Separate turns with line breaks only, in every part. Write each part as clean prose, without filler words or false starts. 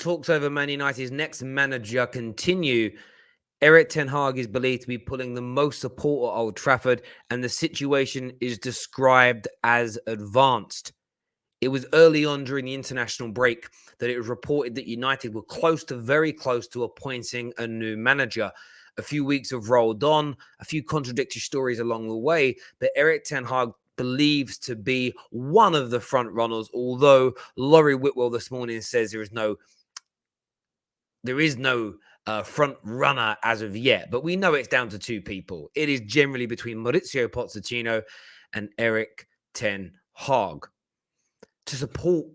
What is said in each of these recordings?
talks over Man United's next manager continue. Erik ten Hag is believed to be pulling the most support at Old Trafford, and the situation is described as advanced. It was early on during the international break that it was reported that United were very close to appointing a new manager. A few weeks have rolled on, a few contradictory stories along the way, but Erik ten Hag believes to be one of the front runners, although Laurie Whitwell this morning says there is no front runner as of yet, but we know it's down to two people. It is generally between Maurizio Pochettino and Erik ten Hag. To support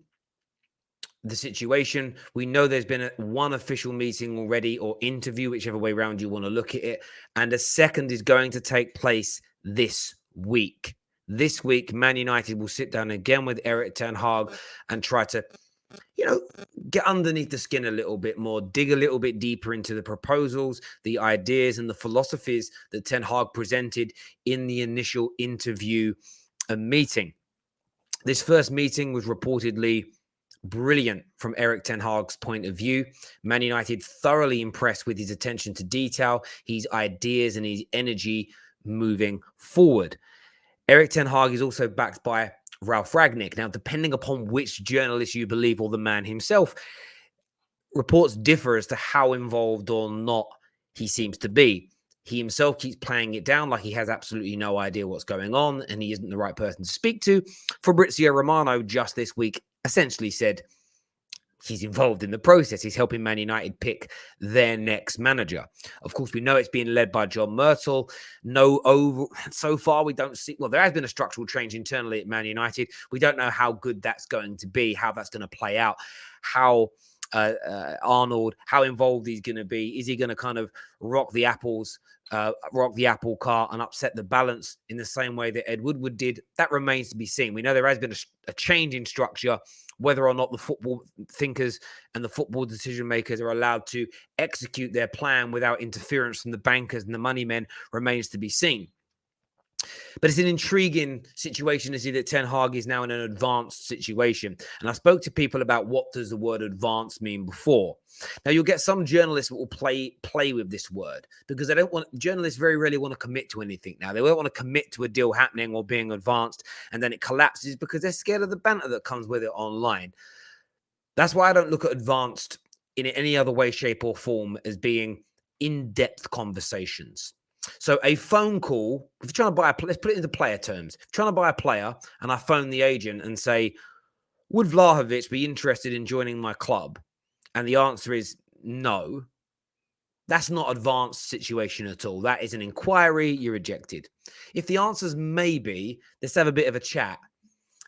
the situation, we know there's been one official meeting already, or interview, whichever way around you want to look at it, and a second is going to take place this week. This week, Man United will sit down again with Erik ten Hag and try to get underneath the skin a little bit more, dig a little bit deeper into the proposals, the ideas, and the philosophies that Ten Hag presented in the initial interview and meeting. This first meeting was reportedly brilliant from Erik ten Hag's point of view. Man United thoroughly impressed with his attention to detail, his ideas, and his energy moving forward. Erik ten Hag is also backed by Ralf Rangnick. Now, depending upon which journalist you believe or the man himself, reports differ as to how involved or not he seems to be. He himself keeps playing it down like he has absolutely no idea what's going on and he isn't the right person to speak to. Fabrizio Romano just this week essentially said he's involved in the process. He's helping Man United pick their next manager. Of course, we know it's being led by John Myrtle. So far, we don't see... Well, there has been a structural change internally at Man United. We don't know how good that's going to be, how that's going to play out, how Arnold, how involved he's going to be. Is he going to kind of rock the apple cart and upset the balance in the same way that Ed Woodward did? That remains to be seen. We know there has been a change in structure. Whether or not the football thinkers and the football decision makers are allowed to execute their plan without interference from the bankers and the money men remains to be seen. But it's an intriguing situation to see that Ten Hag is now in an advanced situation. And I spoke to people about what does the word advanced mean before. Now, you'll get some journalists that will play with this word because journalists very rarely want to commit to anything now. They won't want to commit to a deal happening or being advanced, and then it collapses because they're scared of the banter that comes with it online. That's why I don't look at advanced in any other way, shape, or form as being in-depth conversations. So a phone call, if you're trying to buy let's put it into player terms. If you're trying to buy a player and I phone the agent and say, would Vlahovic be interested in joining my club? And the answer is no. That's not advanced situation at all. That is an inquiry. You're rejected. If the answer is maybe, let's have a bit of a chat.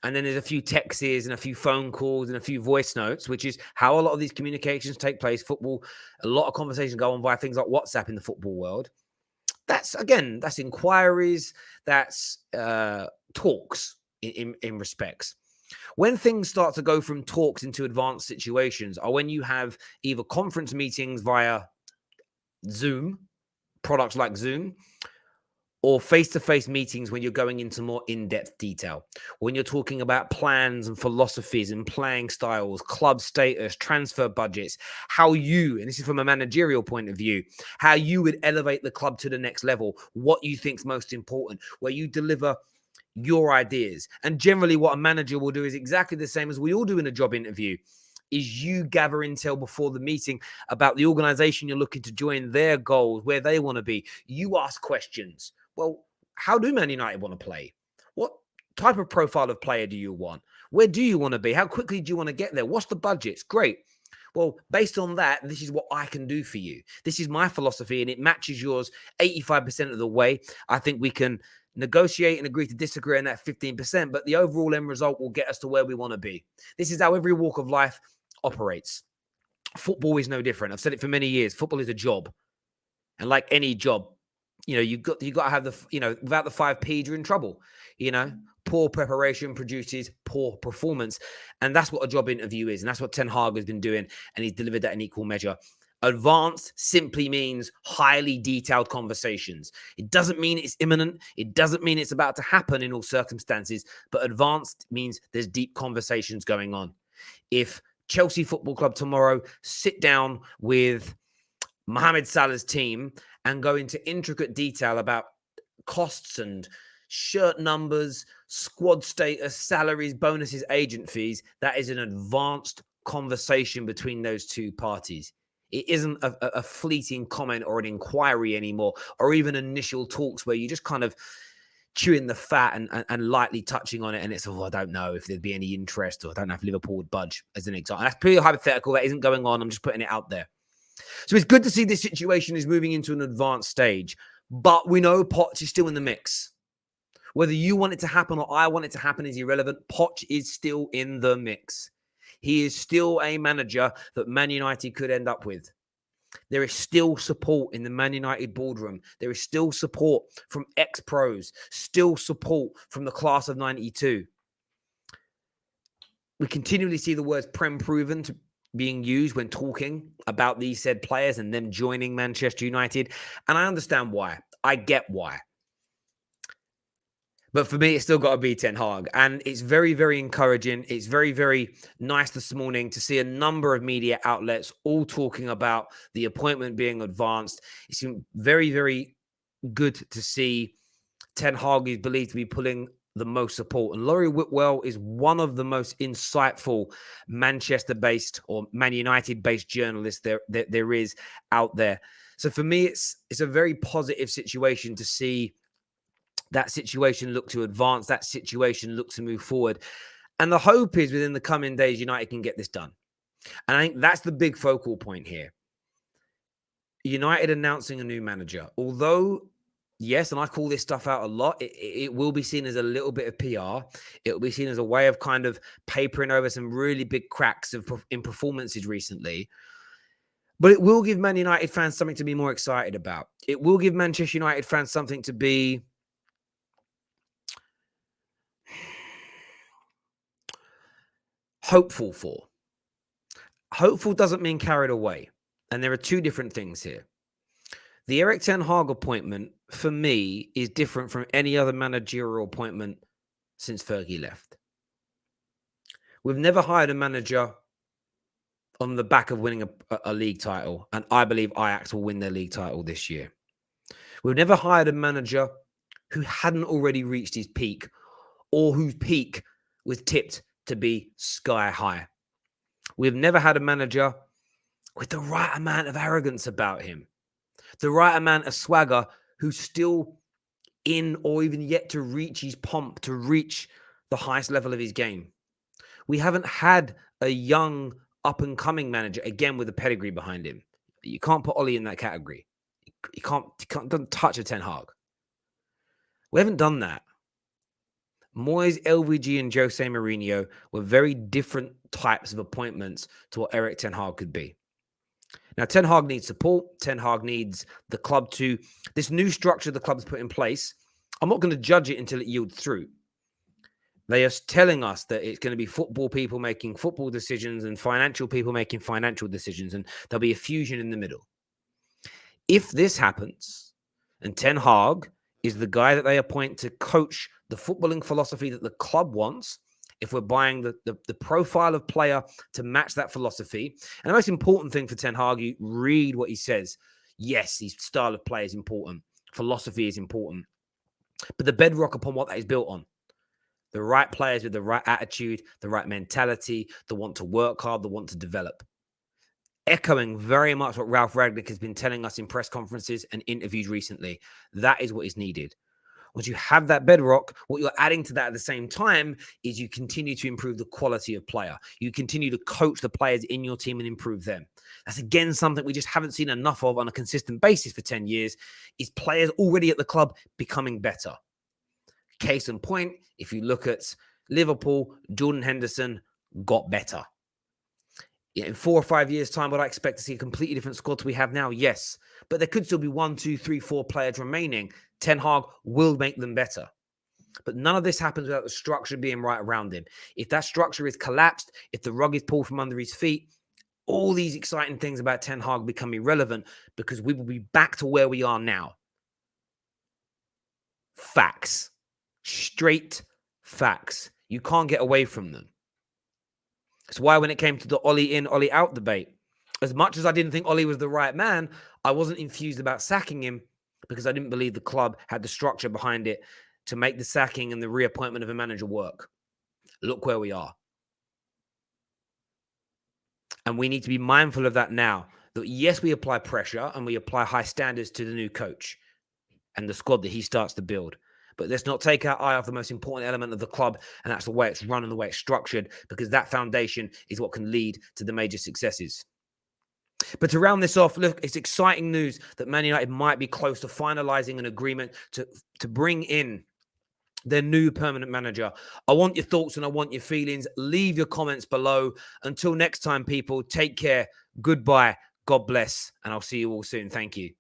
And then there's a few texts and a few phone calls and a few voice notes, which is how a lot of these communications take place. Football, a lot of conversations go on via things like WhatsApp in the football world. That's inquiries, that's talks in respects. When things start to go from talks into advanced situations are when you have either conference meetings via Zoom, products like Zoom, or face-to-face meetings when you're going into more in-depth detail. When you're talking about plans and philosophies and playing styles, club status, transfer budgets, how you, and this is from a managerial point of view, how you would elevate the club to the next level, what you think is most important, where you deliver your ideas. And generally what a manager will do is exactly the same as we all do in a job interview, is you gather intel before the meeting about the organization you're looking to join, their goals, where they want to be. You ask questions. Well, how do Man United want to play? What type of profile of player do you want? Where do you want to be? How quickly do you want to get there? What's the budgets? Great. Well, based on that, this is what I can do for you. This is my philosophy, and it matches yours 85% of the way. I think we can negotiate and agree to disagree on that 15%, but the overall end result will get us to where we want to be. This is how every walk of life operates. Football is no different. I've said it for many years. Football is a job. And like any job, you got to have without the 5 P's, you're in trouble. Poor preparation produces poor performance. And that's what a job interview is. And that's what Ten Hag has been doing. And he's delivered that in equal measure. Advanced simply means highly detailed conversations. It doesn't mean it's imminent. It doesn't mean it's about to happen in all circumstances. But advanced means there's deep conversations going on. If Chelsea Football Club tomorrow sit down with Mohamed Salah's team and go into intricate detail about costs and shirt numbers, squad status, salaries, bonuses, agent fees, that is an advanced conversation between those two parties. It isn't a fleeting comment or an inquiry anymore, or even initial talks where you just kind of chewing the fat and lightly touching on it. And it's, oh, I don't know if there'd be any interest, or I don't know if Liverpool would budge, as an example. That's pretty hypothetical. That isn't going on. I'm just putting it out there. So it's good to see this situation is moving into an advanced stage, but we know Poch is still in the mix. Whether you want it to happen or I want it to happen is irrelevant. Poch is still in the mix. He is still a manager that Man United could end up with. There is still support in the Man United boardroom. There is still support from ex-pros, still support from the class of 92. We continually see the words Prem proven being used when talking about these said players and them joining Manchester United. And I understand why. I get why. But for me, it's still got to be Ten Hag. And it's very, very encouraging. It's very, very nice this morning to see a number of media outlets all talking about the appointment being advanced. It's very, very good to see Ten Hag is believed to be pulling the most support. And Laurie Whitwell is one of the most insightful Manchester-based or Man United-based journalists there is out there. So for me, it's a very positive situation to see that situation look to advance, that situation look to move forward. And the hope is within the coming days, United can get this done. And I think that's the big focal point here. United announcing a new manager. Although, yes, and I call this stuff out a lot, it will be seen as a little bit of PR. It will be seen as a way of kind of papering over some really big cracks in performances recently. But it will give Man United fans something to be more excited about. It will give Manchester United fans something to be hopeful for. Hopeful doesn't mean carried away. And there are two different things here. The Erik ten Hag appointment, for me, is different from any other managerial appointment since Fergie left. We've never hired a manager on the back of winning a league title, and I believe Ajax will win their league title this year. We've never hired a manager who hadn't already reached his peak, or whose peak was tipped to be sky high. We've never had a manager with the right amount of arrogance about him, the right amount of swagger, who's still in or even yet to reach his pomp, to reach the highest level of his game. We haven't had a young, up-and-coming manager, again, with a pedigree behind him. You can't put Ollie in that category. You can't don't touch a Ten Hag. We haven't done that. Moyes, LVG, and Jose Mourinho were very different types of appointments to what Erik ten Hag could be. Now, Ten Hag needs support. Ten Hag needs the club to... This new structure the club's put in place, I'm not going to judge it until it yields through. They are telling us that it's going to be football people making football decisions and financial people making financial decisions, and there'll be a fusion in the middle. If this happens, and Ten Hag is the guy that they appoint to coach the footballing philosophy that the club wants, if we're buying the profile of player to match that philosophy, and the most important thing for Ten Hag, you read what he says. Yes, his style of play is important. Philosophy is important. But the bedrock upon what that is built on, the right players with the right attitude, the right mentality, the want to work hard, the want to develop. Echoing very much what Ralph Ragnick has been telling us in press conferences and interviews recently. That is what is needed. Once you have that bedrock, what you're adding to that at the same time is you continue to improve the quality of player. You continue to coach the players in your team and improve them. That's, again, something we just haven't seen enough of on a consistent basis for 10 years, is players already at the club becoming better. Case in point, if you look at Liverpool, Jordan Henderson got better. In 4 or 5 years' time, would I expect to see a completely different squad to we have now? Yes. But there could still be 1, 2, 3, 4 players remaining. Ten Hag will make them better. But none of this happens without the structure being right around him. If that structure is collapsed, if the rug is pulled from under his feet, all these exciting things about Ten Hag become irrelevant, because we will be back to where we are now. Facts. Straight facts. You can't get away from them. It's why when it came to the Ollie in, Ollie out debate, as much as I didn't think Ollie was the right man, I wasn't infused about sacking him because I didn't believe the club had the structure behind it to make the sacking and the reappointment of a manager work. Look where we are. And we need to be mindful of that now. That yes, we apply pressure and we apply high standards to the new coach and the squad that he starts to build. But let's not take our eye off the most important element of the club, and that's the way it's run and the way it's structured, because that foundation is what can lead to the major successes. But to round this off, look, it's exciting news that Man United might be close to finalising an agreement to bring in their new permanent manager. I want your thoughts and I want your feelings. Leave your comments below. Until next time, people, take care. Goodbye. God bless. And I'll see you all soon. Thank you.